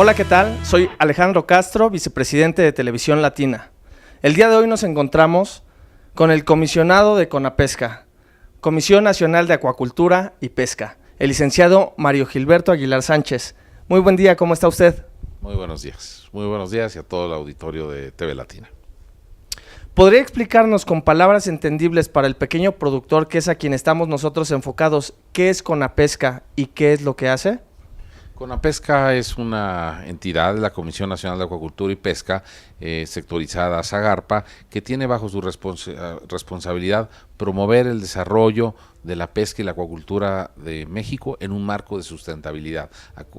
Hola, ¿qué tal? Soy Alejandro Castro, vicepresidente de Televisión Latina. El día de hoy nos encontramos con el comisionado de CONAPESCA, Comisión Nacional de Acuacultura y Pesca, el licenciado Mario Gilberto Aguilar Sánchez. Muy buen día, ¿cómo está usted? Muy buenos días y a todo el auditorio de TV Latina. ¿Podría explicarnos con palabras entendibles para el pequeño productor, que es a quien estamos nosotros enfocados, qué es CONAPESCA y qué es lo que hace? CONAPESCA es una entidad de la Comisión Nacional de Acuacultura y Pesca, sectorizada a SAGARPA, que tiene bajo su responsabilidad promover el desarrollo de la pesca y la acuacultura de México en un marco de sustentabilidad.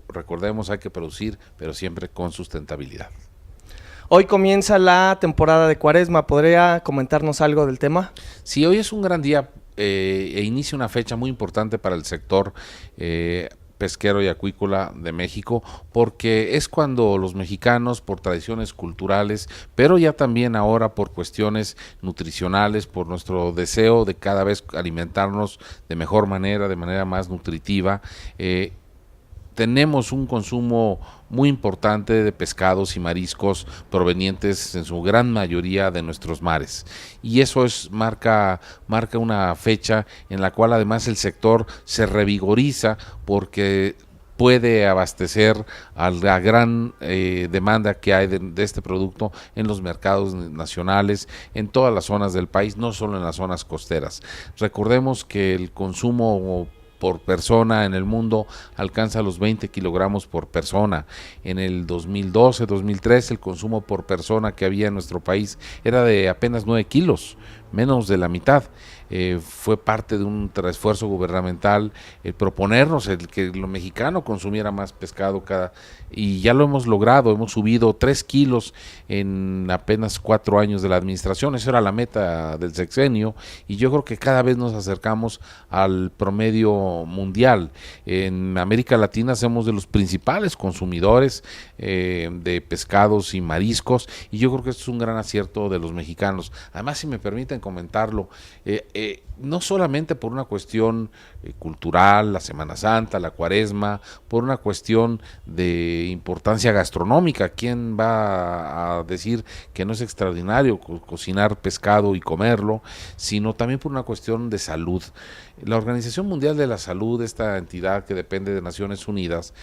Recordemos, hay que producir, pero siempre con sustentabilidad. Hoy comienza la temporada de Cuaresma, ¿podría comentarnos algo del tema? Sí, hoy es un gran día e inicia una fecha muy importante para el sector pesquero y acuícola de México, porque es cuando los mexicanos, por tradiciones culturales, pero ya también ahora por cuestiones nutricionales, por nuestro deseo de cada vez alimentarnos de mejor manera, de manera más nutritiva, tenemos un consumo muy importante de pescados y mariscos provenientes en su gran mayoría de nuestros mares, y eso marca una fecha en la cual además el sector se revigoriza porque puede abastecer a la gran demanda que hay de este producto en los mercados nacionales, en todas las zonas del país, no solo en las zonas costeras. Recordemos que el consumo por persona en el mundo alcanza los 20 kilogramos por persona. En el 2012-2013 el consumo por persona que había en nuestro país era de apenas 9 kilos, menos de la mitad. Fue parte de un esfuerzo gubernamental proponernos el que lo mexicano consumiera más pescado y ya lo hemos logrado. Hemos subido 3 kilos en apenas 4 años de la administración. Esa era la meta del sexenio, y yo creo que cada vez nos acercamos al promedio mundial. En América Latina somos de los principales consumidores de pescados y mariscos, y yo creo que esto es un gran acierto de los mexicanos. Además, si me permiten comentarlo, no solamente por una cuestión cultural, la Semana Santa, la Cuaresma, por una cuestión de importancia gastronómica. ¿Quién va a decir que no es extraordinario cocinar pescado y comerlo? Sino también por una cuestión de salud. La Organización Mundial de la Salud, esta entidad que depende de Naciones Unidas,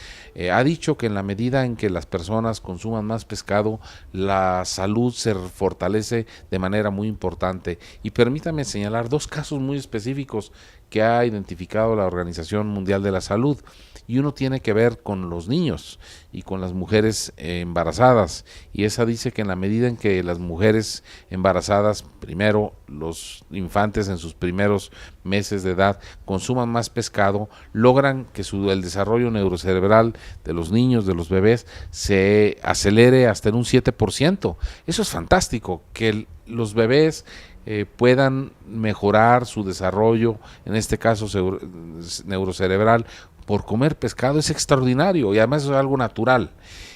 ha dicho que en la medida en que las personas consuman más pescado, la salud se fortalece de manera muy importante. Y permítame señalar 2 casos muy específicos que ha identificado la Organización Mundial de la Salud, y uno tiene que ver con los niños y con las mujeres embarazadas, y esa dice que en la medida en que las mujeres embarazadas, primero los infantes en sus primeros meses de edad, consuman más pescado, logran que el desarrollo neurocerebral de los niños, de los bebés, se acelere hasta en un 7%. Eso es fantástico, que los bebés puedan mejorar su desarrollo, en este caso neurocerebral, por comer pescado. Es extraordinario y además es algo natural.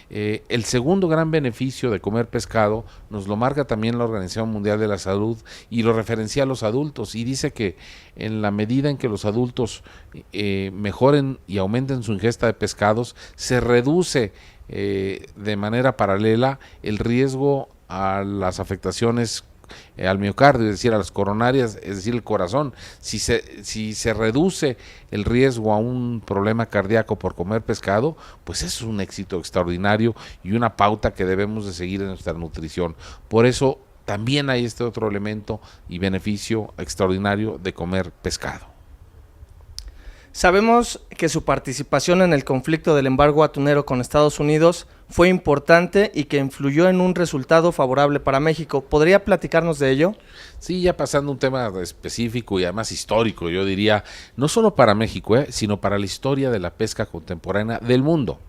El segundo gran beneficio de comer pescado nos lo marca también la Organización Mundial de la Salud, y lo referencia a los adultos, y dice que en la medida en que los adultos mejoren y aumenten su ingesta de pescados, se reduce de manera paralela el riesgo a las afectaciones al miocardio, es decir, a las coronarias, es decir, el corazón. Si se reduce el riesgo a un problema cardíaco por comer pescado, pues eso es un éxito extraordinario y una pauta que debemos de seguir en nuestra nutrición. Por eso también hay este otro elemento y beneficio extraordinario de comer pescado. Sabemos que su participación en el conflicto del embargo atunero con Estados Unidos fue importante y que influyó en un resultado favorable para México. ¿Podría platicarnos de ello? Sí, ya pasando a un tema específico y además histórico, yo diría, no solo para México, sino para la historia de la pesca contemporánea del mundo.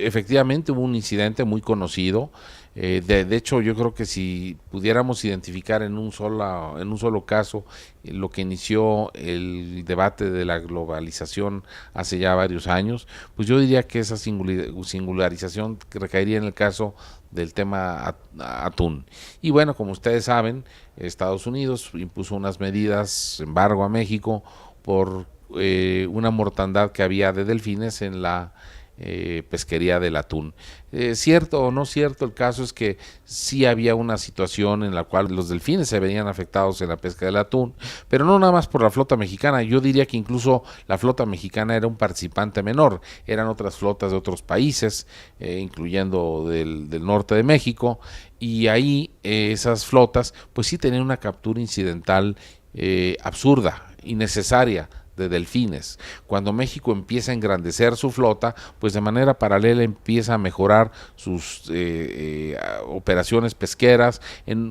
Efectivamente hubo un incidente muy conocido. De hecho, yo creo que si pudiéramos identificar en un solo caso lo que inició el debate de la globalización hace ya varios años, pues yo diría que esa singularización recaería en el caso del tema atún. Y bueno, como ustedes saben, Estados Unidos impuso unas medidas, embargo a México, por una mortandad que había de delfines en pesquería del atún. Cierto o no cierto, el caso es que sí había una situación en la cual los delfines se veían afectados en la pesca del atún, pero no nada más por la flota mexicana. Yo diría que incluso la flota mexicana era un participante menor, eran otras flotas de otros países, incluyendo del norte de México, y ahí esas flotas pues sí tenían una captura incidental absurda, innecesaria, de delfines. Cuando México empieza a engrandecer su flota, pues de manera paralela empieza a mejorar sus operaciones pesqueras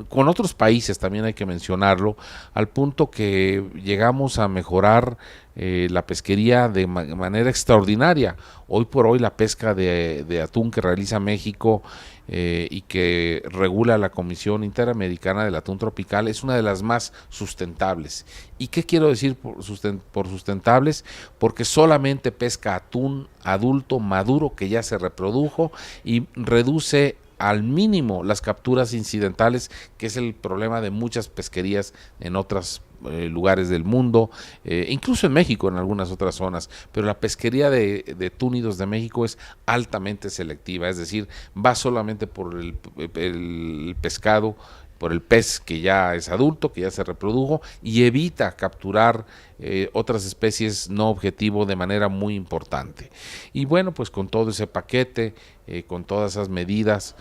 con otros países, también hay que mencionarlo, al punto que llegamos a mejorar la pesquería de manera extraordinaria. Hoy por hoy la pesca de atún que realiza México y que regula la Comisión Interamericana del Atún Tropical es una de las más sustentables. ¿Y qué quiero decir por sustentables? Porque solamente pesca atún adulto maduro que ya se reprodujo y reduce al mínimo las capturas incidentales, que es el problema de muchas pesquerías en otros lugares del mundo, incluso en México, en algunas otras zonas, pero la pesquería de túnidos de México es altamente selectiva, es decir, va solamente por el pescado, por el pez que ya es adulto, que ya se reprodujo, y evita capturar otras especies no objetivo de manera muy importante. Y bueno, pues con todo ese paquete, con todas esas medidas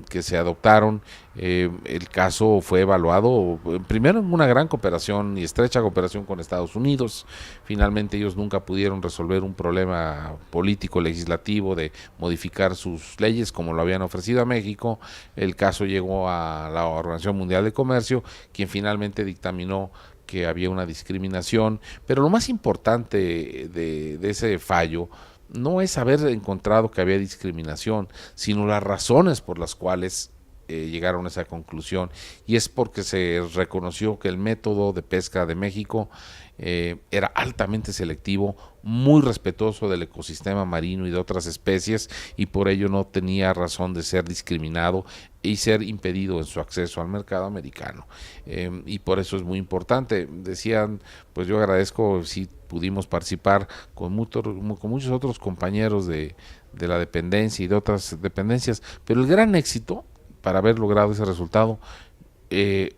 que se adoptaron, el caso fue evaluado primero en una gran cooperación y estrecha cooperación con Estados Unidos. Finalmente ellos nunca pudieron resolver un problema político legislativo de modificar sus leyes como lo habían ofrecido a México. El caso llegó a la Organización Mundial de Comercio, quien finalmente dictaminó que había una discriminación, pero lo más importante de ese fallo no es haber encontrado que había discriminación, sino las razones por las cuales llegaron a esa conclusión, y es porque se reconoció que el método de pesca de México era altamente selectivo, muy respetuoso del ecosistema marino y de otras especies, y por ello no tenía razón de ser discriminado y ser impedido en su acceso al mercado americano. Y por eso es muy importante. Decían, pues yo agradezco si pudimos participar con muchos otros compañeros de la dependencia y de otras dependencias, pero el gran éxito para haber logrado ese resultado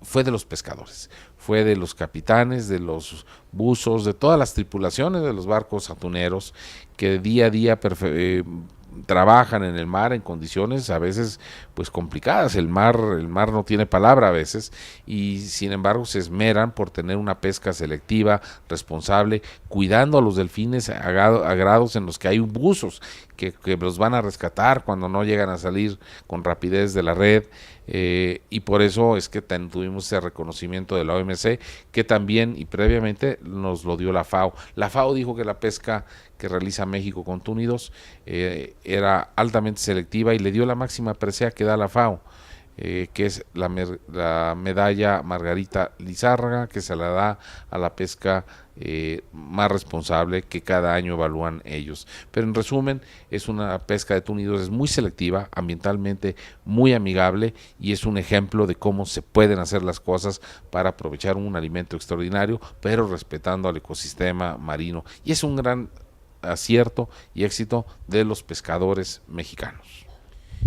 fue de los pescadores, fue de los capitanes, de los buzos, de todas las tripulaciones de los barcos atuneros que día a día trabajan en el mar en condiciones a veces pues complicadas. El mar no tiene palabra a veces, y sin embargo se esmeran por tener una pesca selectiva, responsable, cuidando a los delfines a grados en los que hay buzos que los van a rescatar cuando no llegan a salir con rapidez de la red, y por eso es que tuvimos ese reconocimiento de la OMC, que también y previamente nos lo dio la FAO. La FAO dijo que la pesca que realiza México con túnidos era altamente selectiva, y le dio la máxima presea que da la FAO, que es la medalla Margarita Lizárraga, que se la da a la pesca más responsable que cada año evalúan ellos. Pero en resumen, es una pesca de túnidos, es muy selectiva, ambientalmente muy amigable, y es un ejemplo de cómo se pueden hacer las cosas para aprovechar un alimento extraordinario, pero respetando al ecosistema marino, y es un gran acierto y éxito de los pescadores mexicanos.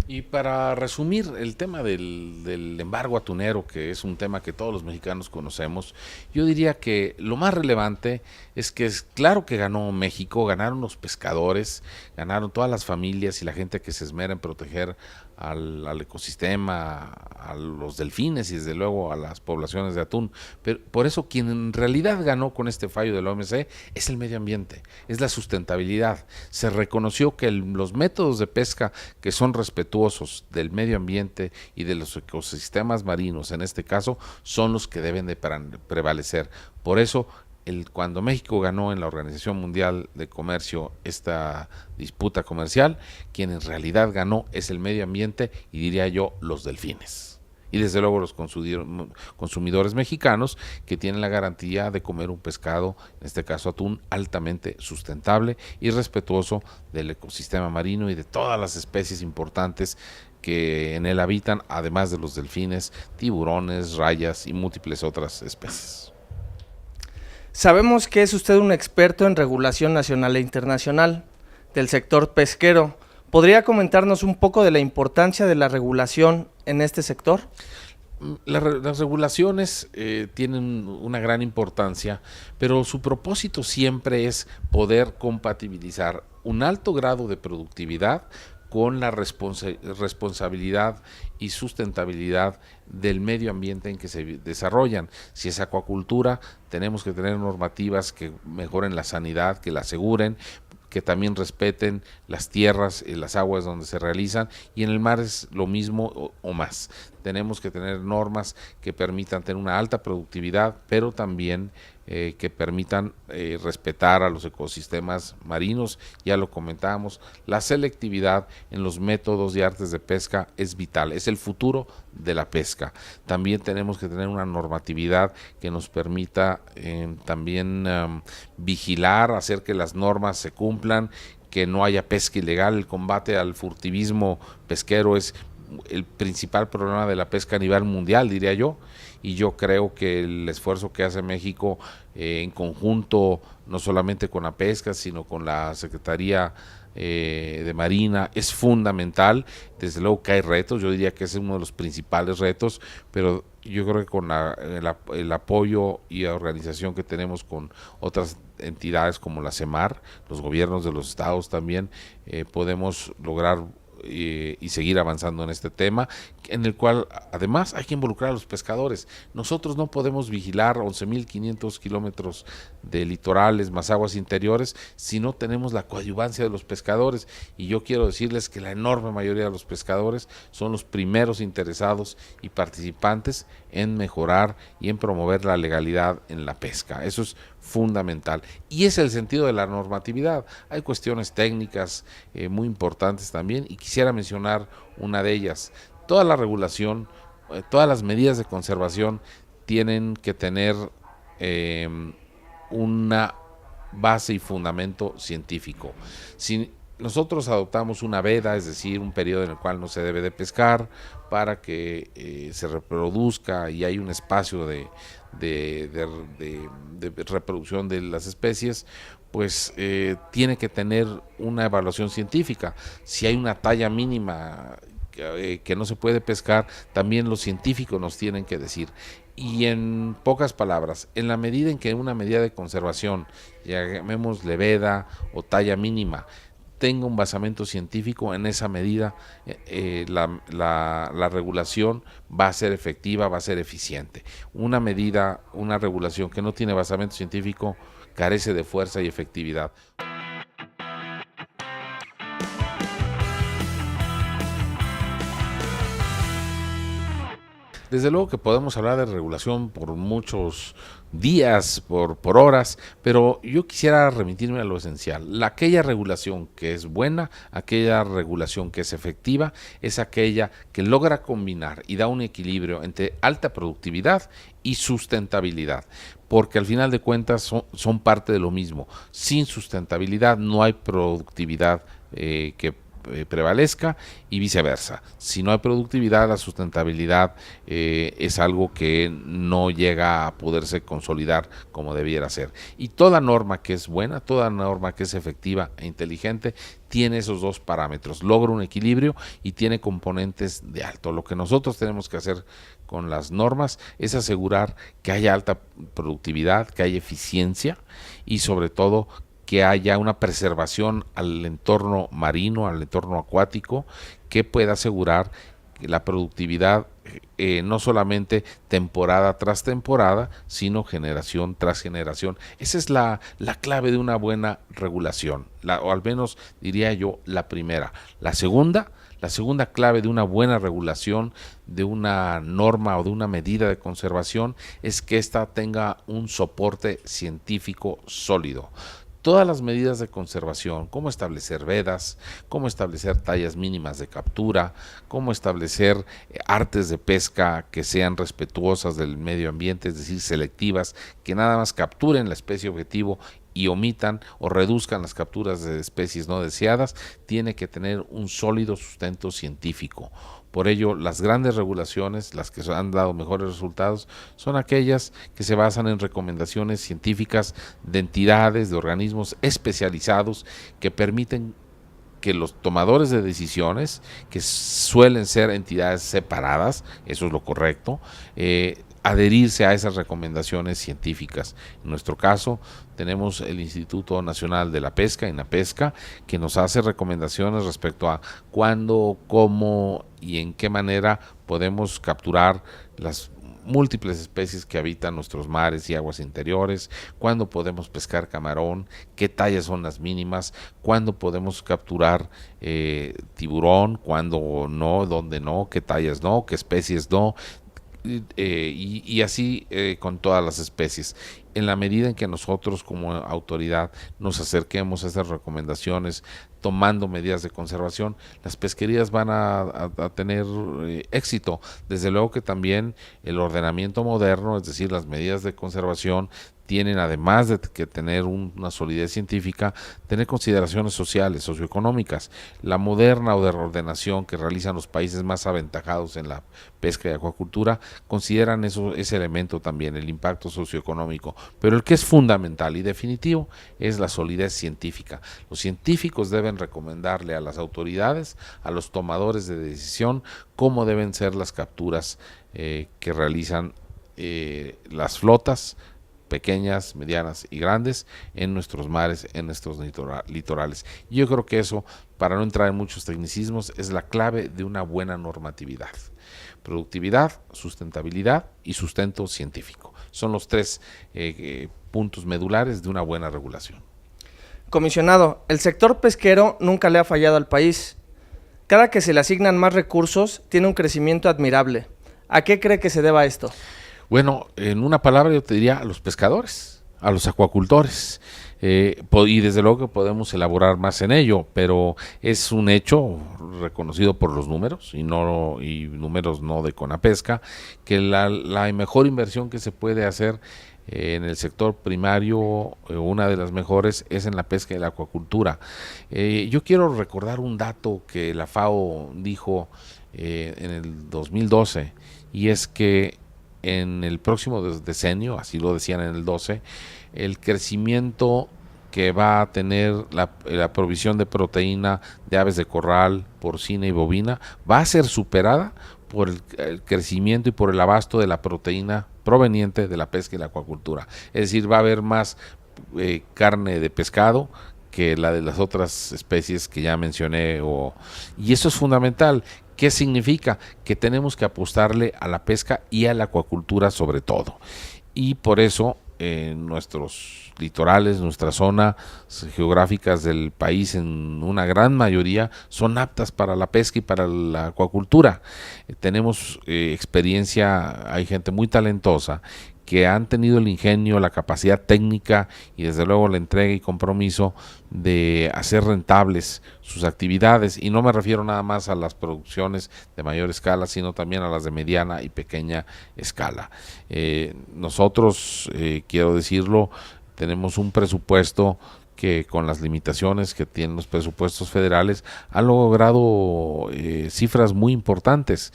Y para resumir el tema del embargo atunero, que es un tema que todos los mexicanos conocemos, yo diría que lo más relevante es que es claro que ganó México, ganaron los pescadores, ganaron todas las familias y la gente que se esmera en proteger al ecosistema, a los delfines y desde luego a las poblaciones de atún. Pero por eso quien en realidad ganó con este fallo de la OMC es el medio ambiente, es la sustentabilidad. Se reconoció que los métodos de pesca que son respetuosos del medio ambiente y de los ecosistemas marinos, en este caso, son los que deben de prevalecer. Por eso, cuando México ganó en la Organización Mundial de Comercio esta disputa comercial, quien en realidad ganó es el medio ambiente y, diría yo, los delfines. Y desde luego los consumidores mexicanos, que tienen la garantía de comer un pescado, en este caso atún, altamente sustentable y respetuoso del ecosistema marino y de todas las especies importantes que en él habitan, además de los delfines, tiburones, rayas y múltiples otras especies. Sabemos que es usted un experto en regulación nacional e internacional. del sector pesquero. ¿Podría comentarnos un poco de la importancia de la regulación en este sector? Las regulaciones tienen una gran importancia, pero su propósito siempre es poder compatibilizar un alto grado de productividad con la responsabilidad y sustentabilidad del medio ambiente en que se desarrollan. Si es acuacultura, tenemos que tener normativas que mejoren la sanidad, que la aseguren, que también respeten las tierras y las aguas donde se realizan, y en el mar es lo mismo o más. Tenemos que tener normas que permitan tener una alta productividad, pero también que permitan respetar a los ecosistemas marinos. Ya lo comentábamos, la selectividad en los métodos y artes de pesca es vital, es el futuro de la pesca. También tenemos que tener una normatividad que nos permita también vigilar, hacer que las normas se cumplan, que no haya pesca ilegal. El combate al furtivismo pesquero es el principal problema de la pesca a nivel mundial, diría yo, y yo creo que el esfuerzo que hace México en conjunto, no solamente con la pesca, sino con la Secretaría de Marina, es fundamental. Desde luego que hay retos, yo diría que ese es uno de los principales retos, pero yo creo que con el apoyo y la organización que tenemos con otras entidades como la CEMAR, los gobiernos de los estados también, podemos lograr y seguir avanzando en este tema, en el cual además hay que involucrar a los pescadores. Nosotros no podemos vigilar 11.500 kilómetros de litorales más aguas interiores si no tenemos la coadyuvancia de los pescadores, y yo quiero decirles que la enorme mayoría de los pescadores son los primeros interesados y participantes en mejorar y en promover la legalidad en la pesca. Eso es fundamental, y es el sentido de la normatividad. Hay cuestiones técnicas muy importantes también, y quisiera mencionar una de ellas. Toda la regulación, todas las medidas de conservación tienen que tener una base y fundamento científico. Si nosotros adoptamos una veda, es decir, un periodo en el cual no se debe de pescar para que se reproduzca y hay un espacio de reproducción de las especies, pues tiene que tener una evaluación científica. Si hay una talla mínima que no se puede pescar, también los científicos nos tienen que decir. Y en pocas palabras, en la medida en que una medida de conservación, llamémosle veda o talla mínima, tenga un basamento científico, en esa medida la regulación va a ser efectiva, va a ser eficiente. Una regulación que no tiene basamento científico carece de fuerza y efectividad. Desde luego que podemos hablar de regulación por muchos días, por horas, pero yo quisiera remitirme a lo esencial. Aquella regulación que es buena, aquella regulación que es efectiva, es aquella que logra combinar y da un equilibrio entre alta productividad y sustentabilidad, porque al final de cuentas son parte de lo mismo. Sin sustentabilidad no hay productividad que prevalezca, y viceversa. Si no hay productividad, la sustentabilidad es algo que no llega a poderse consolidar como debiera ser. Y toda norma que es buena, toda norma que es efectiva e inteligente, tiene esos dos parámetros, logra un equilibrio y tiene componentes de alto. Lo que nosotros tenemos que hacer con las normas es asegurar que haya alta productividad, que haya eficiencia y sobre todo que haya una preservación al entorno marino, al entorno acuático, que pueda asegurar que la productividad no solamente temporada tras temporada, sino generación tras generación. Esa es la clave de una buena regulación, o al menos diría yo la primera. La segunda clave de una buena regulación, de una norma o de una medida de conservación, es que ésta tenga un soporte científico sólido. Todas las medidas de conservación, cómo establecer vedas, cómo establecer tallas mínimas de captura, cómo establecer artes de pesca que sean respetuosas del medio ambiente, es decir, selectivas, que nada más capturen la especie objetivo y omitan o reduzcan las capturas de especies no deseadas, tiene que tener un sólido sustento científico. Por ello, las grandes regulaciones, las que han dado mejores resultados, son aquellas que se basan en recomendaciones científicas de entidades, de organismos especializados que permiten que los tomadores de decisiones, que suelen ser entidades separadas, eso es lo correcto, adherirse a esas recomendaciones científicas. En nuestro caso, tenemos el Instituto Nacional de la Pesca, INAPESCA, que nos hace recomendaciones respecto a cuándo, cómo y en qué manera podemos capturar las múltiples especies que habitan nuestros mares y aguas interiores, cuándo podemos pescar camarón, qué tallas son las mínimas, cuándo podemos capturar tiburón, cuándo no, dónde no, qué tallas no, qué especies no, y así con todas las especies. En la medida en que nosotros como autoridad nos acerquemos a estas recomendaciones, tomando medidas de conservación, las pesquerías van a tener éxito. Desde luego que también el ordenamiento moderno, es decir, las medidas de conservación, tienen, además de que tener una solidez científica, tener consideraciones sociales, socioeconómicas. La moderna ordenación que realizan los países más aventajados en la pesca y acuacultura consideran ese elemento también, el impacto socioeconómico. Pero el que es fundamental y definitivo es la solidez científica. Los científicos deben recomendarle a las autoridades, a los tomadores de decisión, cómo deben ser las capturas que realizan las flotas pequeñas, medianas y grandes en nuestros mares, en nuestros litorales. Y yo creo que eso, para no entrar en muchos tecnicismos, es la clave de una buena normatividad. Productividad, sustentabilidad y sustento científico. Son los tres puntos medulares de una buena regulación. Comisionado, el sector pesquero nunca le ha fallado al país. Cada que se le asignan más recursos, tiene un crecimiento admirable. ¿A qué cree que se deba esto? Bueno, en una palabra yo te diría a los pescadores, a los acuacultores, y desde luego que podemos elaborar más en ello, pero es un hecho reconocido por los números, y números no de CONAPESCA, que la mejor inversión que se puede hacer en el sector primario, una de las mejores, es en la pesca y la acuacultura. Yo quiero recordar un dato que la FAO dijo en el 2012, y es que en el próximo decenio, así lo decían en el 12, el crecimiento que va a tener la provisión de proteína de aves de corral, porcina y bovina va a ser superada por el crecimiento y por el abasto de la proteína proveniente de la pesca y la acuacultura. Es decir, va a haber más carne de pescado que la de las otras especies que ya mencioné, y eso es fundamental. ¿Qué significa? Que tenemos que apostarle a la pesca y a la acuacultura sobre todo. Y por eso nuestros litorales, nuestras zonas geográficas del país, en una gran mayoría, son aptas para la pesca y para la acuacultura. Tenemos experiencia, hay gente muy talentosa que han tenido el ingenio, la capacidad técnica y desde luego la entrega y compromiso de hacer rentables sus actividades, y no me refiero nada más a las producciones de mayor escala, sino también a las de mediana y pequeña escala. Nosotros, quiero decirlo, tenemos un presupuesto que, con las limitaciones que tienen los presupuestos federales, ha logrado cifras muy importantes.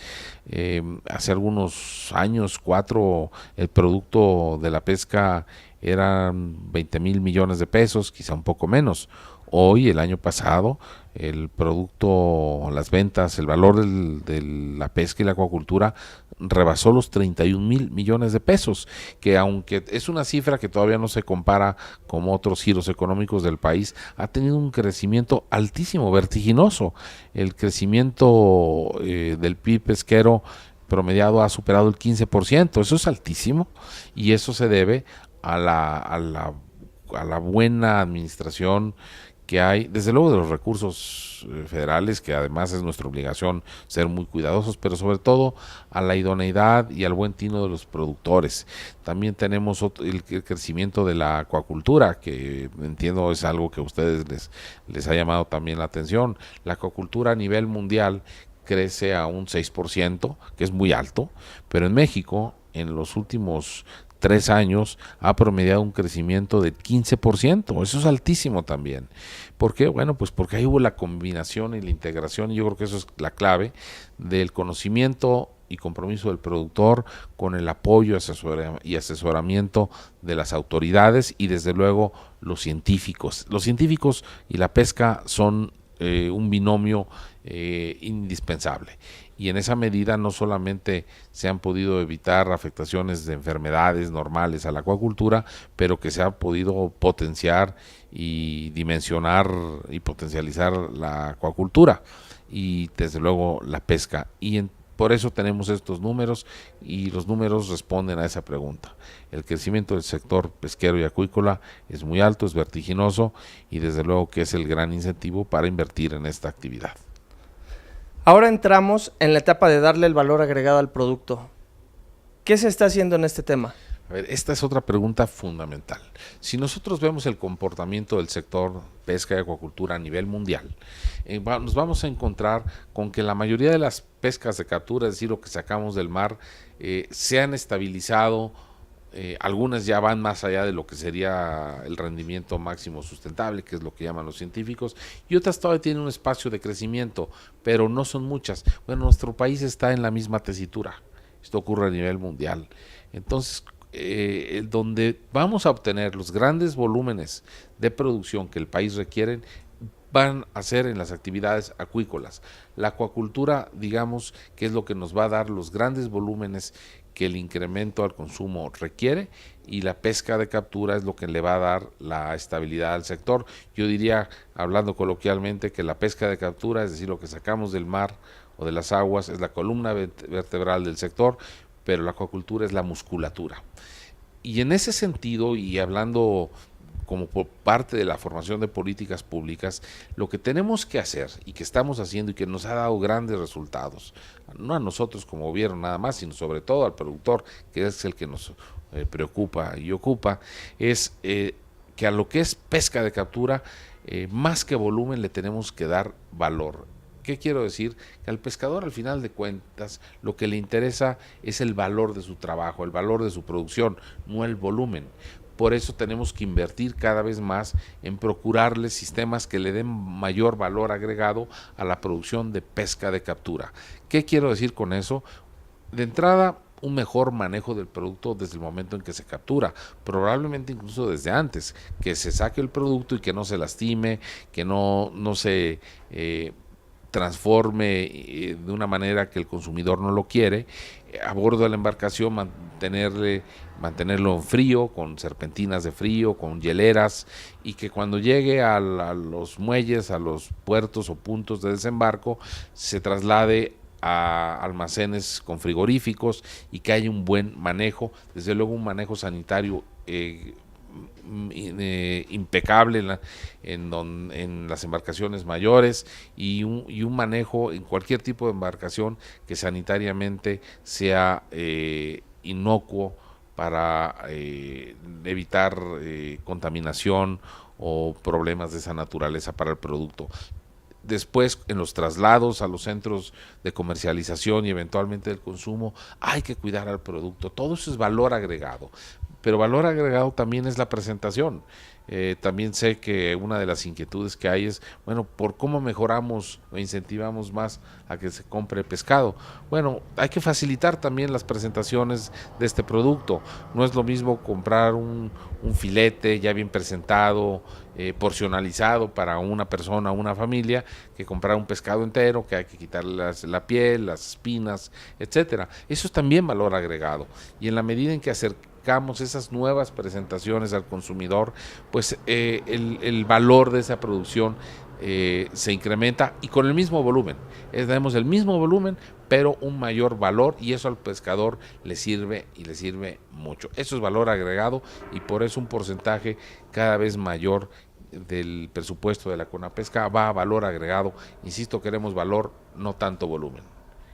Hace algunos años, 4, el producto de la pesca eran 20,000 millones de pesos, quizá un poco menos. Hoy, el año pasado, el producto, las ventas, el valor de la pesca y la acuacultura rebasó los 31,000 millones de pesos, que aunque es una cifra que todavía no se compara con otros giros económicos del país, ha tenido un crecimiento altísimo, vertiginoso. El crecimiento del PIB pesquero promediado ha superado el 15%, eso es altísimo, y eso se debe a la buena administración que hay, desde luego, de los recursos federales, que además es nuestra obligación ser muy cuidadosos, pero sobre todo a la idoneidad y al buen tino de los productores. También tenemos el crecimiento de la acuacultura, que entiendo es algo que a ustedes les ha llamado también la atención. La acuacultura a nivel mundial crece a un 6%, que es muy alto, pero en México, en los últimos 3 años, ha promediado un crecimiento del 15%, eso es altísimo también. ¿Por qué? Bueno, pues porque ahí hubo la combinación y la integración, y yo creo que eso es la clave del conocimiento y compromiso del productor con el apoyo y asesoramiento de las autoridades y desde luego los científicos. Los científicos y la pesca son un binomio indispensable. Y en esa medida no solamente se han podido evitar afectaciones de enfermedades normales a la acuacultura, pero que se ha podido potenciar y dimensionar y potencializar la acuacultura y desde luego la pesca. Por eso tenemos estos números, y los números responden a esa pregunta. El crecimiento del sector pesquero y acuícola es muy alto, es vertiginoso, y desde luego que es el gran incentivo para invertir en esta actividad. Ahora entramos en la etapa de darle el valor agregado al producto. ¿Qué se está haciendo en este tema? A ver, esta es otra pregunta fundamental. Si nosotros vemos el comportamiento del sector pesca y acuacultura a nivel mundial, nos vamos a encontrar con que la mayoría de las pescas de captura, es decir, lo que sacamos del mar, se han estabilizado. Algunas ya van más allá de lo que sería el rendimiento máximo sustentable, que es lo que llaman los científicos, y otras todavía tienen un espacio de crecimiento, pero no son muchas. Bueno, nuestro país está en la misma tesitura. Esto ocurre a nivel mundial. Entonces, donde vamos a obtener los grandes volúmenes de producción que el país requiere, van a ser en las actividades acuícolas. La acuacultura, digamos, que es lo que nos va a dar los grandes volúmenes que el incremento al consumo requiere, y la pesca de captura es lo que le va a dar la estabilidad al sector. Yo diría, hablando coloquialmente, que la pesca de captura, es decir, lo que sacamos del mar o de las aguas, es la columna vertebral del sector, pero la acuacultura es la musculatura. Y en ese sentido, y hablando como por parte de la formación de políticas públicas, lo que tenemos que hacer y que estamos haciendo y que nos ha dado grandes resultados, no a nosotros como gobierno nada más, sino sobre todo al productor, que es el que nos preocupa y ocupa, es que a lo que es pesca de captura, más que volumen, le tenemos que dar valor. ¿Qué quiero decir? Que al pescador, al final de cuentas, lo que le interesa es el valor de su trabajo, el valor de su producción, no el volumen. Por eso tenemos que invertir cada vez más en procurarle sistemas que le den mayor valor agregado a la producción de pesca de captura. ¿Qué quiero decir con eso? De entrada, un mejor manejo del producto desde el momento en que se captura, probablemente incluso desde antes, que se saque el producto y que no se lastime, que no se transforme de una manera que el consumidor no lo quiere. A bordo de la embarcación mantenerlo en frío, con serpentinas de frío, con hieleras, y que cuando llegue a los muelles, a los puertos o puntos de desembarco, se traslade a almacenes con frigoríficos y que haya un buen manejo, desde luego un manejo sanitario impecable en las embarcaciones mayores, y un manejo en cualquier tipo de embarcación que sanitariamente sea inocuo para evitar contaminación o problemas de esa naturaleza para el producto. Después, en los traslados a los centros de comercialización y eventualmente del consumo, hay que cuidar al producto. Todo eso es valor agregado. Pero valor agregado también es la presentación. También sé que una de las inquietudes que hay es, bueno, ¿por cómo mejoramos o incentivamos más a que se compre pescado? Bueno, hay que facilitar también las presentaciones de este producto. No es lo mismo comprar un filete ya bien presentado, porcionalizado para una persona o una familia, que comprar un pescado entero, que hay que quitarle la piel, las espinas, etcétera. Eso es también valor agregado. Y en la medida en que acercamos esas nuevas presentaciones al consumidor, pues el valor de esa producción se incrementa, y con el mismo volumen. Tenemos el mismo volumen, pero un mayor valor, y eso al pescador le sirve, y le sirve mucho. Eso es valor agregado, y por eso un porcentaje cada vez mayor del presupuesto de la CONAPESCA va a valor agregado. Insisto, queremos valor, no tanto volumen,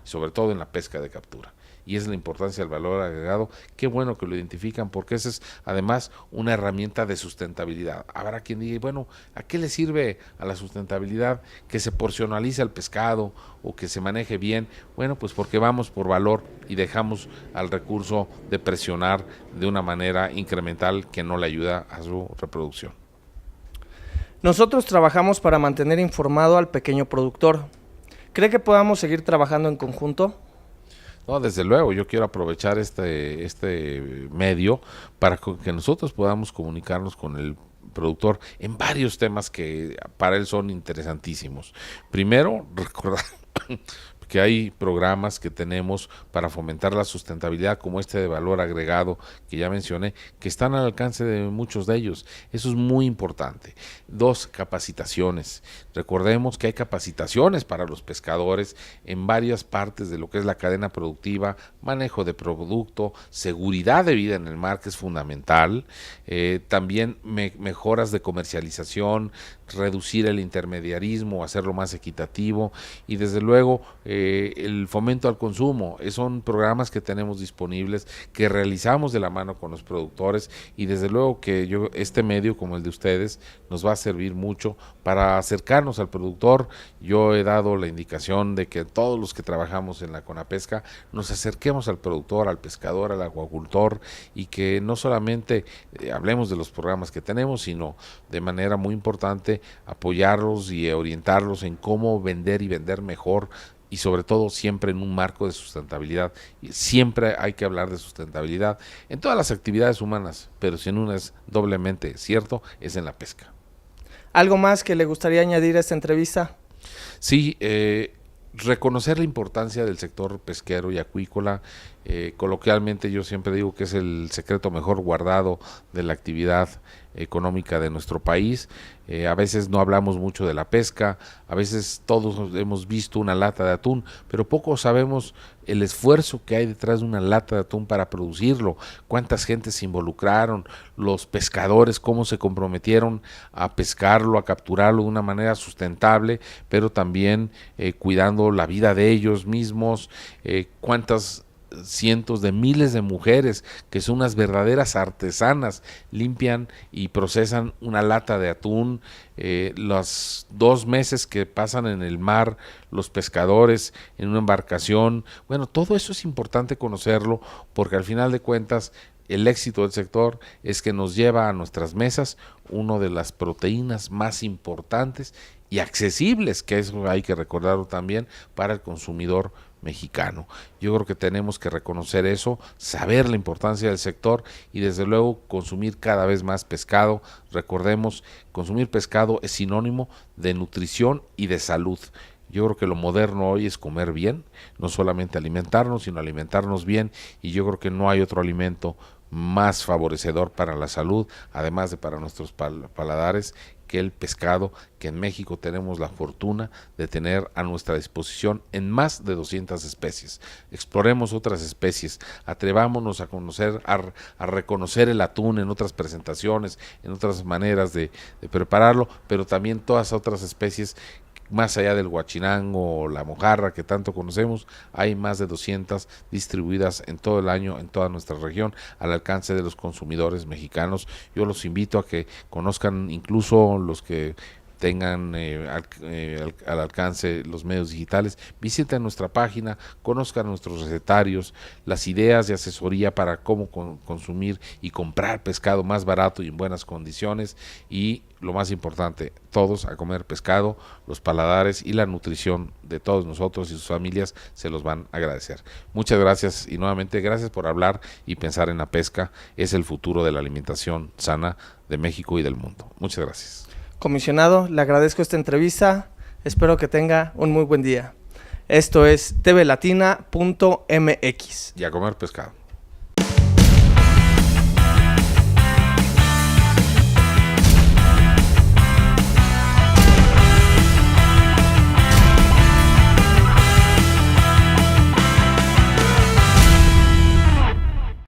sobre todo en la pesca de captura. Y esa es la importancia del valor agregado. Qué bueno que lo identifican, porque esa es además una herramienta de sustentabilidad. Habrá quien diga, bueno, ¿a qué le sirve a la sustentabilidad que se porcionalice el pescado o que se maneje bien? Bueno, pues porque vamos por valor y dejamos al recurso de presionar de una manera incremental que no le ayuda a su reproducción. Nosotros trabajamos para mantener informado al pequeño productor. ¿Cree que podamos seguir trabajando en conjunto? No, desde luego, yo quiero aprovechar este medio para que nosotros podamos comunicarnos con el productor en varios temas que para él son interesantísimos. Primero, recordar que hay programas que tenemos para fomentar la sustentabilidad, como este de valor agregado que ya mencioné, que están al alcance de muchos de ellos. Eso es muy importante. 2, capacitaciones. Recordemos que hay capacitaciones para los pescadores en varias partes de lo que es la cadena productiva, manejo de producto, seguridad de vida en el mar, que es fundamental, también mejoras de comercialización, reducir el intermediarismo, hacerlo más equitativo, y desde luego el fomento al consumo. Son programas que tenemos disponibles, que realizamos de la mano con los productores, y desde luego que este medio como el de ustedes nos va a servir mucho para acercarnos al productor. Yo he dado la indicación de que todos los que trabajamos en la Conapesca nos acerquemos al productor, al pescador, al acuacultor, y que no solamente hablemos de los programas que tenemos, sino de manera muy importante apoyarlos y orientarlos en cómo vender y vender mejor, y sobre todo siempre en un marco de sustentabilidad. Siempre hay que hablar de sustentabilidad en todas las actividades humanas, pero si en una es doblemente cierto, es en la pesca. ¿Algo más que le gustaría añadir a esta entrevista? Sí, reconocer la importancia del sector pesquero y acuícola. Coloquialmente yo siempre digo que es el secreto mejor guardado de la actividad económica de nuestro país. A veces no hablamos mucho de la pesca, a veces todos hemos visto una lata de atún, pero poco sabemos el esfuerzo que hay detrás de una lata de atún para producirlo, cuántas gentes se involucraron, los pescadores cómo se comprometieron a pescarlo, a capturarlo de una manera sustentable, pero también cuidando la vida de ellos mismos, cuántas cientos de miles de mujeres que son unas verdaderas artesanas, limpian y procesan una lata de atún, los 2 meses que pasan en el mar los pescadores en una embarcación. Bueno, todo eso es importante conocerlo, porque al final de cuentas el éxito del sector es que nos lleva a nuestras mesas una de las proteínas más importantes y accesibles, que eso hay que recordarlo también, para el consumidor mexicano. Yo creo que tenemos que reconocer eso, saber la importancia del sector y desde luego consumir cada vez más pescado. Recordemos, consumir pescado es sinónimo de nutrición y de salud. Yo creo que lo moderno hoy es comer bien, no solamente alimentarnos, sino alimentarnos bien, y yo creo que no hay otro alimento más favorecedor para la salud, además de para nuestros paladares, que el pescado, que en México tenemos la fortuna de tener a nuestra disposición en más de 200 especies. Exploremos otras especies, atrevámonos a conocer, a reconocer el atún en otras presentaciones, en otras maneras de prepararlo, pero también todas otras especies. Más allá del guachinango o la mojarra que tanto conocemos, hay más de 200 distribuidas en todo el año, en toda nuestra región, al alcance de los consumidores mexicanos. Yo los invito a que conozcan, incluso los que tengan al alcance los medios digitales, visiten nuestra página, conozcan nuestros recetarios, las ideas de asesoría para cómo consumir y comprar pescado más barato y en buenas condiciones, y lo más importante, todos a comer pescado. Los paladares y la nutrición de todos nosotros y sus familias se los van a agradecer. Muchas gracias, y nuevamente gracias por hablar y pensar en la pesca. Es el futuro de la alimentación sana de México y del mundo. Muchas gracias. Comisionado, le agradezco esta entrevista, espero que tenga un muy buen día. Esto es tvlatina.mx. Y a comer pescado.